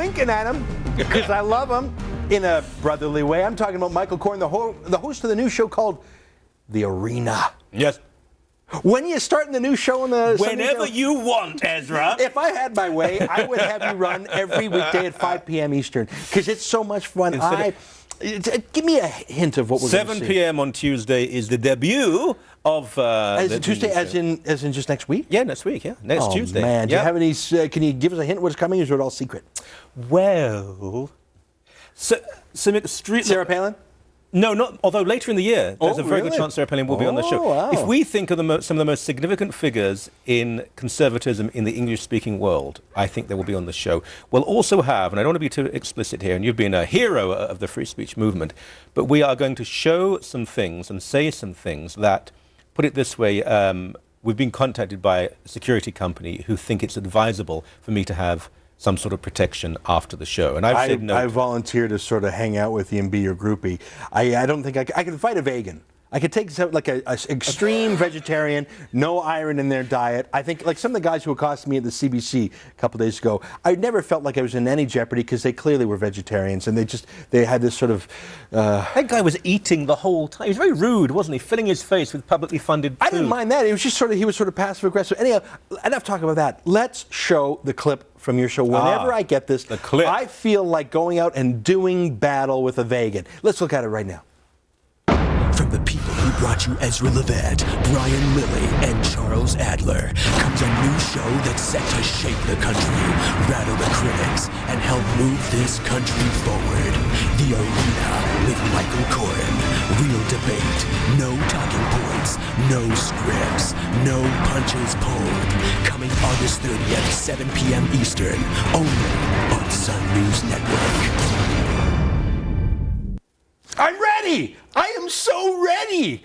winking at him because I love him in a brotherly way. I'm talking about Michael Coren, the host of the new show called The Arena. Yes. When are you starting the new show on the Whenever you want, Ezra. If I had my way, I would have you run every weekday at 5 p.m. Eastern because it's so much fun. Give me a hint of what we're going to see. 7 p.m. on Tuesday is the debut of Tuesday, as in just next week? Yeah, next week. Yeah, next Tuesday. Man, do you have any? Can you give us a hint what's coming? Or is it all secret? Well, Sarah Palin. No, not. Although later in the year, there's a very good chance Sarah Palin will be on the show. Wow. If we think of some of the most significant figures in conservatism in the English-speaking world, I think they will be on the show. We'll also have, and I don't want to be too explicit here, and you've been a hero of the free speech movement, but we are going to show some things and say some things that, put it this way, we've been contacted by a security company who think it's advisable for me to have some sort of protection after the show. And I've said no. I volunteer to sort of hang out with you and be your groupie. I don't think I can fight a vegan. I could take something like an extreme vegetarian, no iron in their diet. I think like some of the guys who accosted me at the CBC a couple days ago, I never felt like I was in any jeopardy because they clearly were vegetarians and they had this sort of... That guy was eating the whole time. He was very rude, wasn't he? Filling his face with publicly funded food. I didn't mind that. It was just he was sort of passive aggressive. Anyhow, enough talk about that. Let's show the clip from your show. Whenever I get this, the clip. I feel like going out and doing battle with a vegan. Let's look at it right now. From the people who brought you Ezra Levant, Brian Lilly, and Charles Adler comes a new show that's set to shake the country, rattle the critics, and help move this country forward. The Arena with Michael Coren. Real debate, no talking points, no scripts, no punches pulled. Coming August 30th, 7 p.m. Eastern, only on Sun News Network. I'm ready! I am so ready!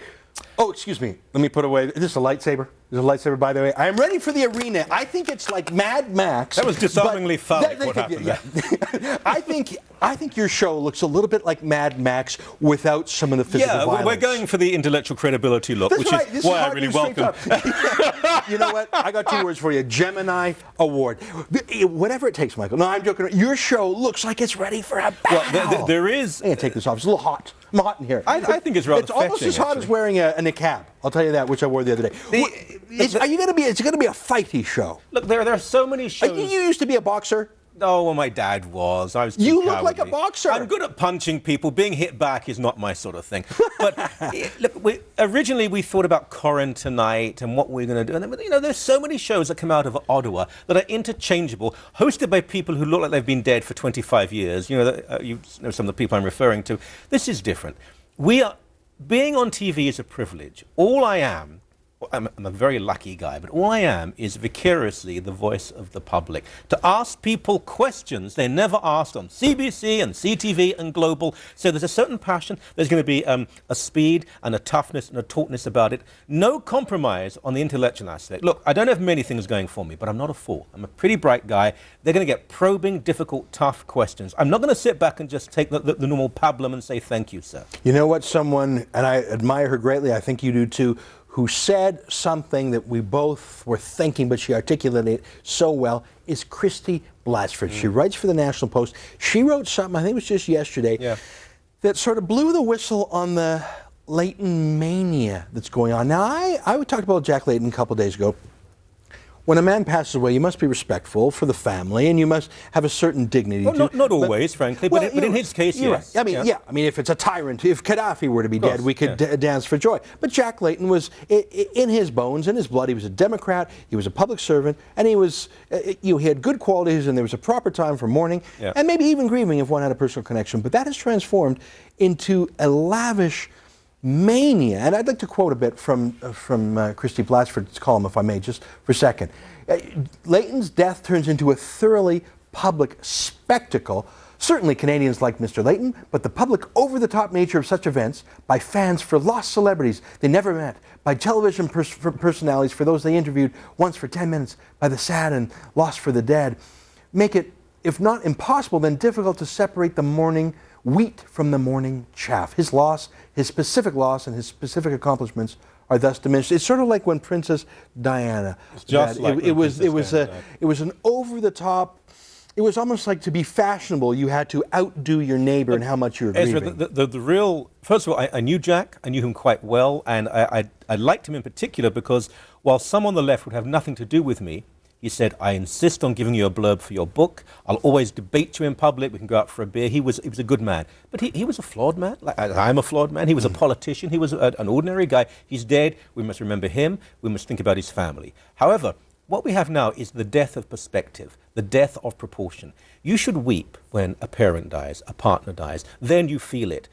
Oh, excuse me. Let me put away. Is this a lightsaber? Is it a lightsaber, by the way? I am ready for the Arena. I think it's like Mad Max. That was disarmingly phallic, what happened there. I think your show looks a little bit like Mad Max without some of the physical violence. We're going for the intellectual credibility look, which is why I really welcome. You know what? I got 2 words for you. Gemini Award. Whatever it takes, Michael. No, I'm joking. Your show looks like it's ready for a battle. Well, there is... I'm going to take this off. It's a little hot. I'm hot in here. I think it's rather fetching, almost as hot as wearing a niqab. I'll tell you that, which I wore the other day. Is it going to be a fighty show? Look, there are so many shows. You used to be a boxer. Oh, well, my dad was. I was too You look cowardly. like a boxer. I'm good at punching people. Being hit back is not my sort of thing. But look, originally we thought about Coren tonight and what we're going to do. And then, there's so many shows that come out of Ottawa that are interchangeable, hosted by people who look like they've been dead for 25 years. You know some of the people I'm referring to. This is different. Being on TV is a privilege. All I am, I'm a very lucky guy, but all I am is vicariously the voice of the public. To ask people questions they never asked on CBC and CTV and Global. So there's a certain passion. There's going to be a speed and a toughness and a tautness about it. No compromise on the intellectual aspect. Look, I don't have many things going for me, but I'm not a fool. I'm a pretty bright guy. They're going to get probing, difficult, tough questions. I'm not going to sit back and just take the normal pablum and say, thank you, sir. You know what? Someone, and I admire her greatly, I think you do too, who said something that we both were thinking, but she articulated it so well, is Christy Blatchford. She writes for the National Post. She wrote something, I think it was just yesterday, that sort of blew the whistle on the Layton mania that's going on. Now, I talked about Jack Layton a couple days ago. When a man passes away, you must be respectful for the family, and you must have a certain dignity. Well, not always, frankly, but in his case, yes. Right. I mean, if it's a tyrant, if Gaddafi were to be dead, we could dance for joy. But Jack Layton was, in his bones, in his blood, he was a Democrat, he was a public servant, and he was, he had good qualities, and there was a proper time for mourning, and maybe even grieving if one had a personal connection. But that has transformed into a lavish mania. And I'd like to quote a bit from Christy Blatchford's column, if I may, just for a second. Layton's death turns into a thoroughly public spectacle. Certainly Canadians like Mr. Layton, but the public over-the-top nature of such events, by fans for lost celebrities they never met, by television personalities for those they interviewed once for 10 minutes, by the sad and lost for the dead, make it, if not impossible, then difficult to separate the mourning wheat from the morning chaff. His loss, his specific loss, and his specific accomplishments are thus diminished. It's sort of like when Princess Diana died. It was an over-the-top it was almost like to be fashionable, you had to outdo your neighbor in how much you were grieving. Ezra, the real, first of all, I knew Jack, I knew him quite well, and I liked him in particular because while some on the left would have nothing to do with me, he said, I insist on giving you a blurb for your book. I'll always debate you in public. We can go out for a beer. He was a good man. But he was a flawed man. Like, I'm a flawed man. He was a politician. He was an ordinary guy. He's dead. We must remember him. We must think about his family. However, what we have now is the death of perspective, the death of proportion. You should weep when a parent dies, a partner dies. Then you feel it.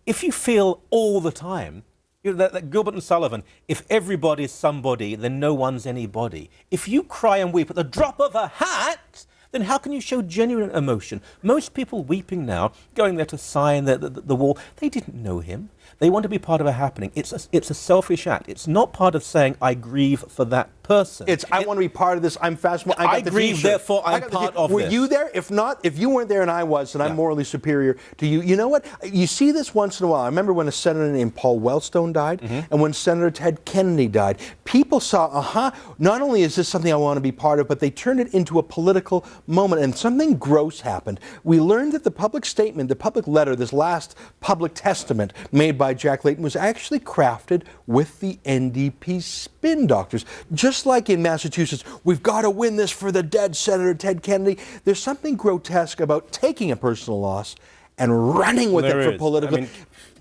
If you feel all the time, you know, that Gilbert and Sullivan, if everybody's somebody, then no one's anybody. If you cry and weep at the drop of a hat, then how can you show genuine emotion? Most people weeping now, going there to sign the wall, they didn't know him. They want to be part of a happening. It's a selfish act. It's not part of saying, I grieve for that person. I want to be part of this. I'm fashionable. I grieve, therefore I'm part of this. Were you there? If not, if you weren't there and I was, then I'm morally superior to you. You know what? You see this once in a while. I remember when a senator named Paul Wellstone died and when Senator Ted Kennedy died. People saw, not only is this something I want to be part of, but they turned it into a political moment, and something gross happened. We learned that the public statement, the public letter, this last public testament made by Jack Layton was actually crafted with the NDP spin doctors. Just like in Massachusetts, we've got to win this for the dead Senator Ted Kennedy. There's something grotesque about taking a personal loss and running with it for political. I mean,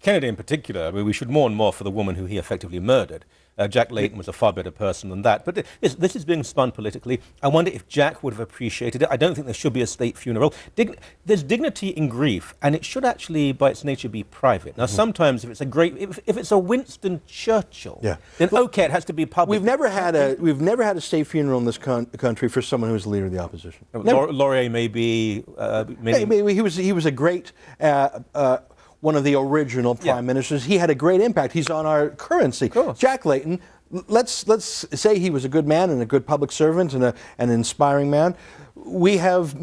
Kennedy in particular, we should mourn more for the woman who he effectively murdered. Jack Layton was a far better person than that. But this is being spun politically. I wonder if Jack would have appreciated it. I don't think there should be a state funeral. There's dignity in grief, and it should actually, by its nature, be private. Now, sometimes if it's a Winston Churchill, then okay, it has to be public. We've never had a state funeral in this country for someone who was the leader of the opposition. Laurier may be. Maybe he was a great. One of the original prime ministers. He had a great impact. He's on our currency. Jack Layton, let's say he was a good man and a good public servant and an inspiring man. We have,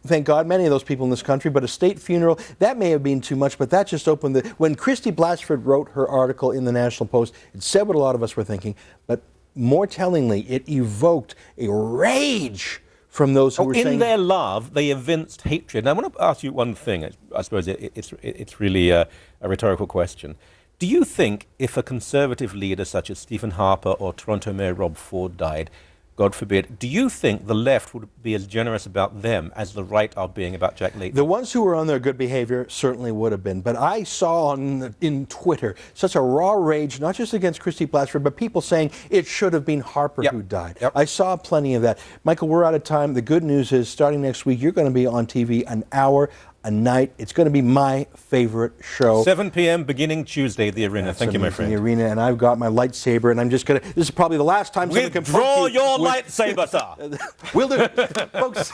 thank God, many of those people in this country, but a state funeral, that may have been too much, but that just opened the... When Christy Blatchford wrote her article in the National Post, it said what a lot of us were thinking, but more tellingly, it evoked a rage from those who were saying... In their love, they evinced hatred. Now, I want to ask you one thing. I suppose it's really a rhetorical question. Do you think if a Conservative leader such as Stephen Harper or Toronto Mayor Rob Ford died, God forbid, do you think the left would be as generous about them as the right are being about Jack Layton? The ones who were on their good behavior certainly would have been. But I saw in Twitter such a raw rage, not just against Christy Blatchford, but people saying it should have been Harper who died. I saw plenty of that. Michael, we're out of time. The good news is starting next week, you're going to be on TV an hour a night. It's going to be my favorite show. 7 p.m. beginning Tuesday, the arena. Thank you, my friend. The arena, and I've got my lightsaber, and I'm just going to... This is probably the last time someone can... Withdraw your lightsaber, sir. We'll do it. Folks...